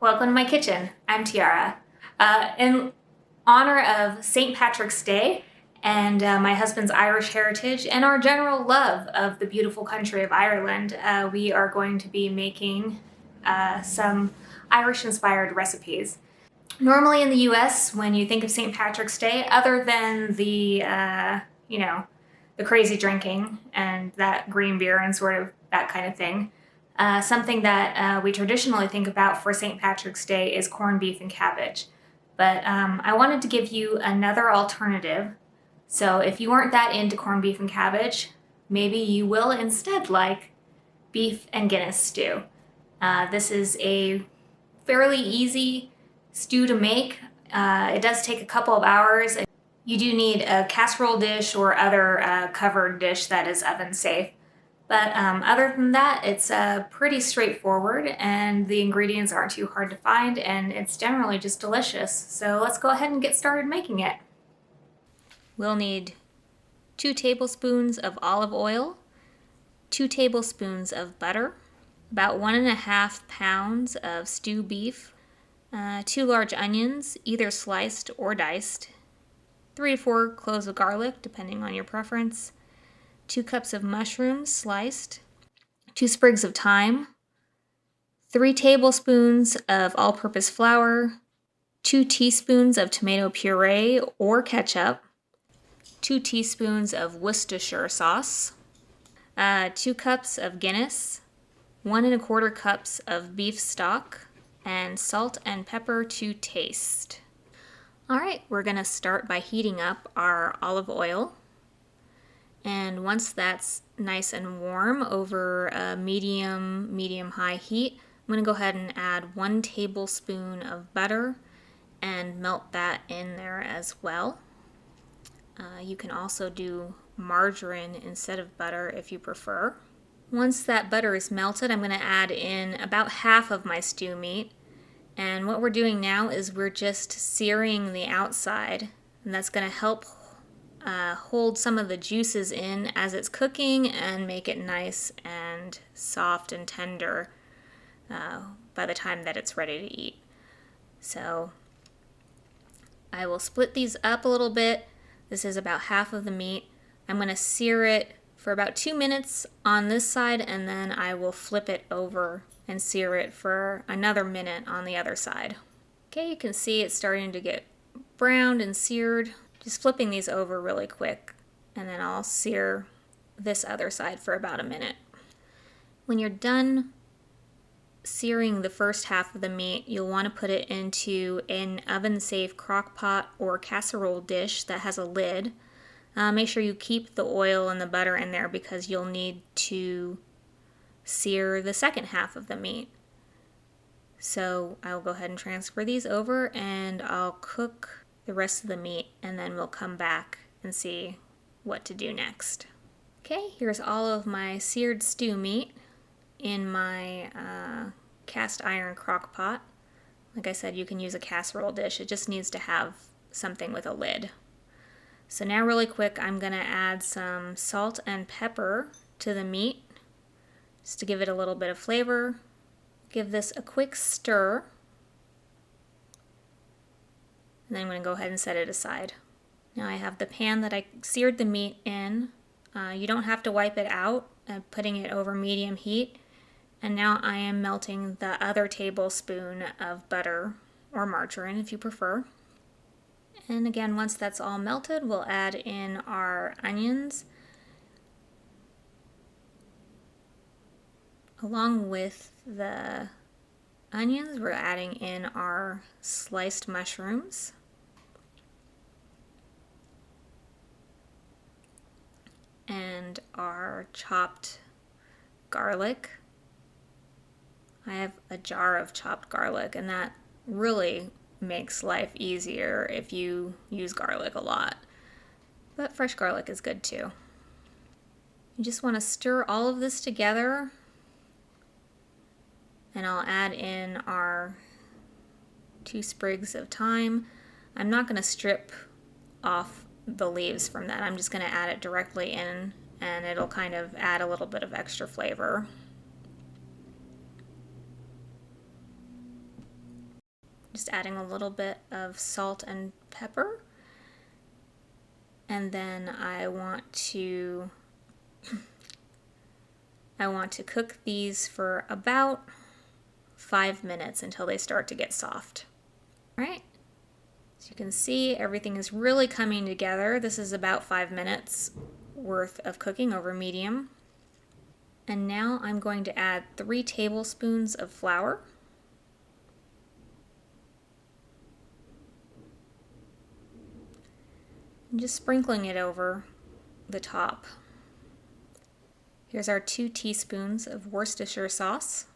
Welcome to my kitchen. I'm Tiara. In honor of St. Patrick's Day and my husband's Irish heritage and our general love of the beautiful country of Ireland, we are going to be making some Irish-inspired recipes. Normally in the US, when you think of St. Patrick's Day, other than the crazy drinking and that green beer and sort of that kind of thing, something that we traditionally think about for St. Patrick's Day is corned beef and cabbage. But I wanted to give you another alternative. So if you weren't that into corned beef and cabbage, maybe you will instead like beef and Guinness stew. This is a fairly easy stew to make. It does take a couple of hours. You do need a casserole dish or other covered dish that is oven safe. But other than that, it's pretty straightforward and the ingredients aren't too hard to find and it's generally just delicious. So let's go ahead and get started making it. We'll need 2 tablespoons of olive oil, 2 tablespoons of butter, about 1.5 pounds of stew beef, 2 large onions, either sliced or diced, 3 to 4 cloves of garlic, depending on your preference, 2 cups of mushrooms sliced, 2 sprigs of thyme, 3 tablespoons of all-purpose flour, 2 teaspoons of tomato puree or ketchup, 2 teaspoons of Worcestershire sauce, 2 cups of Guinness, 1¼ cups of beef stock, and salt and pepper to taste. All right, we're going to start by heating up our olive oil. And once that's nice and warm over a medium-high heat, I'm going to go ahead and add 1 tablespoon of butter and melt that in there as well. You can also do margarine instead of butter if you prefer. Once that butter is melted, I'm going to add in about half of my stew meat. And what we're doing now is we're just searing the outside, and that's going to help hold some of the juices in as it's cooking and make it nice and soft and tender by the time that it's ready to eat. So I will split these up a little bit. This is about half of the meat. I'm going to sear it for about 2 minutes on this side, and then I will flip it over and sear it for another minute on the other side. Okay, you can see it's starting to get browned and seared. Just flipping these over really quick, and then I'll sear this other side for about a minute. When you're done searing the first half of the meat, you'll want to put it into an oven-safe crock pot or casserole dish that has a lid. Make sure you keep the oil and the butter in there because you'll need to sear the second half of the meat. So I'll go ahead and transfer these over and I'll cook the rest of the meat, and then we'll come back and see what to do next. Okay, here's all of my seared stew meat in my cast iron crock pot. Like I said, you can use a casserole dish. It just needs to have something with a lid. So now really quick, I'm going to add some salt and pepper to the meat just to give it a little bit of flavor. Give this a quick stir. And then I'm going to go ahead and set it aside. Now I have the pan that I seared the meat in. You don't have to wipe it out. I'm putting it over medium heat. And now I am melting the other tablespoon of butter or margarine if you prefer. And again, once that's all melted, we'll add in our onions. Along with the onions, we're adding in our sliced mushrooms. And our chopped garlic. I have a jar of chopped garlic, and that really makes life easier if you use garlic a lot. But fresh garlic is good too. You just want to stir all of this together, and I'll add in our 2 sprigs of thyme. I'm not going to strip off the leaves from that. I'm just going to add it directly in, and it'll kind of add a little bit of extra flavor. Just adding a little bit of salt and pepper. And then I want to cook these for about 5 minutes until they start to get soft. All right. So you can see everything is really coming together. This is about 5 minutes worth of cooking over medium. And now I'm going to add 3 tablespoons of flour. And just sprinkling it over the top. Here's our 2 teaspoons of Worcestershire sauce.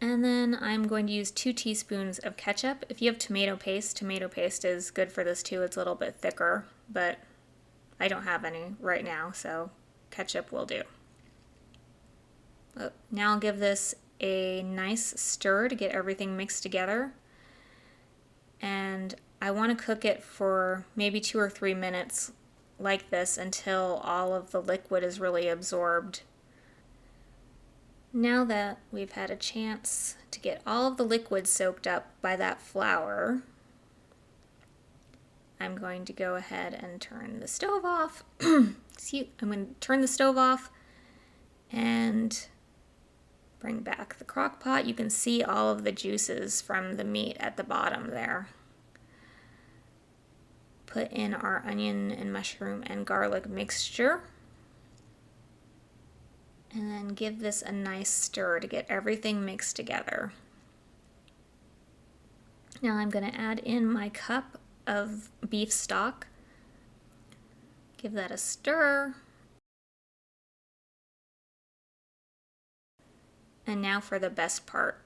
And then I'm going to use 2 teaspoons of ketchup. If you have tomato paste is good for this too. It's a little bit thicker, but I don't have any right now, so ketchup will do. Now I'll give this a nice stir to get everything mixed together. And I want to cook it for maybe 2 or 3 minutes like this until all of the liquid is really absorbed. Now that we've had a chance to get all of the liquid soaked up by that flour, I'm going to go ahead and turn the stove off. I'm going to turn the stove off and bring back the crock pot. You can see all of the juices from the meat at the bottom there. Put in our onion and mushroom and garlic mixture. And then give this a nice stir to get everything mixed together. Now I'm going to add in my cup of beef stock. Give that a stir. And now for the best part.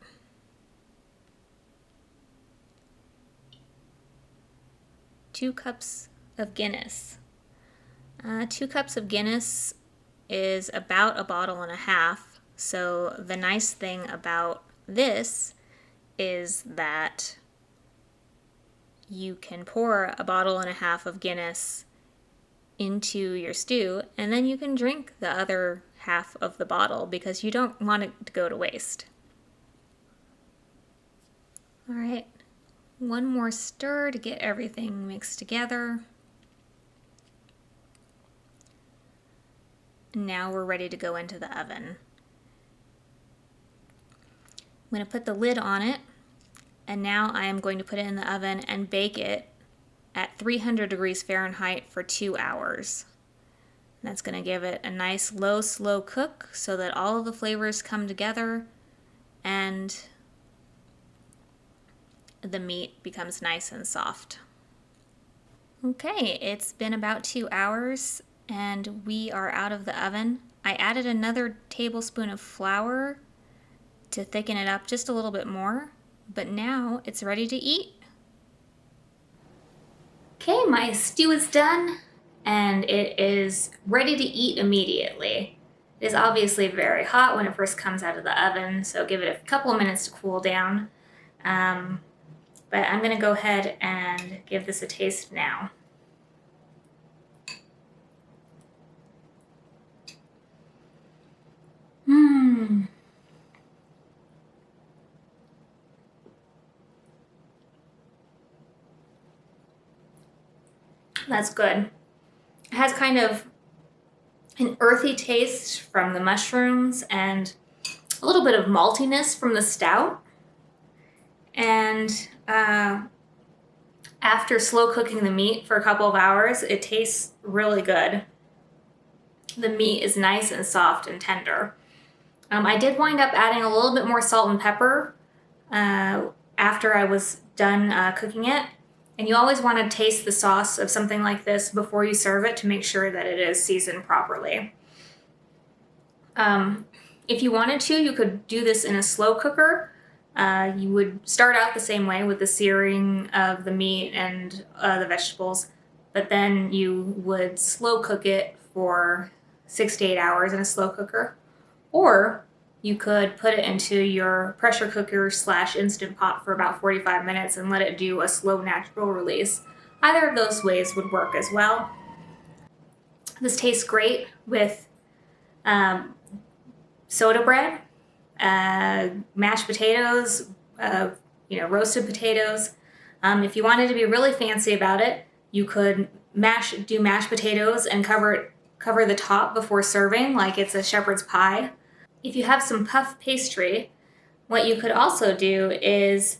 Two cups of Guinness. 2 cups of Guinness is about 1.5 bottles. So the nice thing about this is that you can pour 1.5 bottles of Guinness into your stew, and then you can drink the other half of the bottle because you don't want it to go to waste. All right, one more stir to get everything mixed together. Now we're ready to go into the oven. I'm going to put the lid on it, and now I am going to put it in the oven and bake it at 300 degrees Fahrenheit for 2 hours. That's going to give it a nice low, slow cook so that all of the flavors come together and the meat becomes nice and soft. Okay, it's been about 2 hours and we are out of the oven. I added another tablespoon of flour to thicken it up just a little bit more, but now it's ready to eat. Okay, my stew is done and it is ready to eat immediately. It is obviously very hot when it first comes out of the oven, so give it a couple of minutes to cool down. But I'm gonna go ahead and give this a taste now. That's good. It has kind of an earthy taste from the mushrooms and a little bit of maltiness from the stout. And after slow cooking the meat for a couple of hours, it tastes really good. The meat is nice and soft and tender. I did wind up adding a little bit more salt and pepper after I was done cooking it. And you always want to taste the sauce of something like this before you serve it to make sure that it is seasoned properly. If you wanted to, you could do this in a slow cooker. You would start out the same way with the searing of the meat and the vegetables, but then you would slow cook it for 6 to 8 hours in a slow cooker. Or you could put it into your pressure cooker / Instant Pot for about 45 minutes and let it do a slow natural release. Either of those ways would work as well. This tastes great with soda bread, mashed potatoes, roasted potatoes. If you wanted to be really fancy about it, you could do mashed potatoes and cover the top before serving, like it's a shepherd's pie. If you have some puff pastry, what you could also do is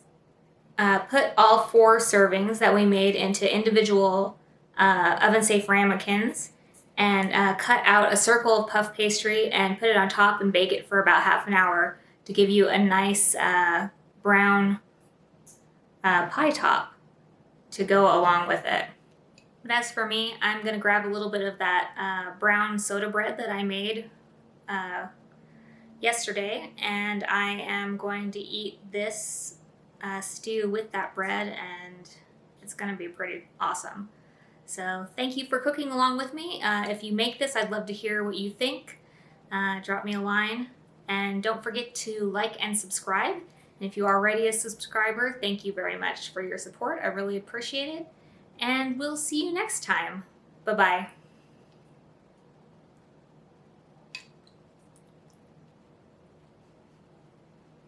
put all 4 servings that we made into individual oven-safe ramekins and cut out a circle of puff pastry and put it on top and bake it for about half an hour to give you a nice brown pie top to go along with it. But as for me, I'm going to grab a little bit of that brown soda bread that I made yesterday, and I am going to eat this stew with that bread, and it's going to be pretty awesome. So thank you for cooking along with me. If you make this, I'd love to hear what you think. Drop me a line, and don't forget to like and subscribe. And if you are already a subscriber, thank you very much for your support. I really appreciate it. And we'll see you next time. Bye-bye.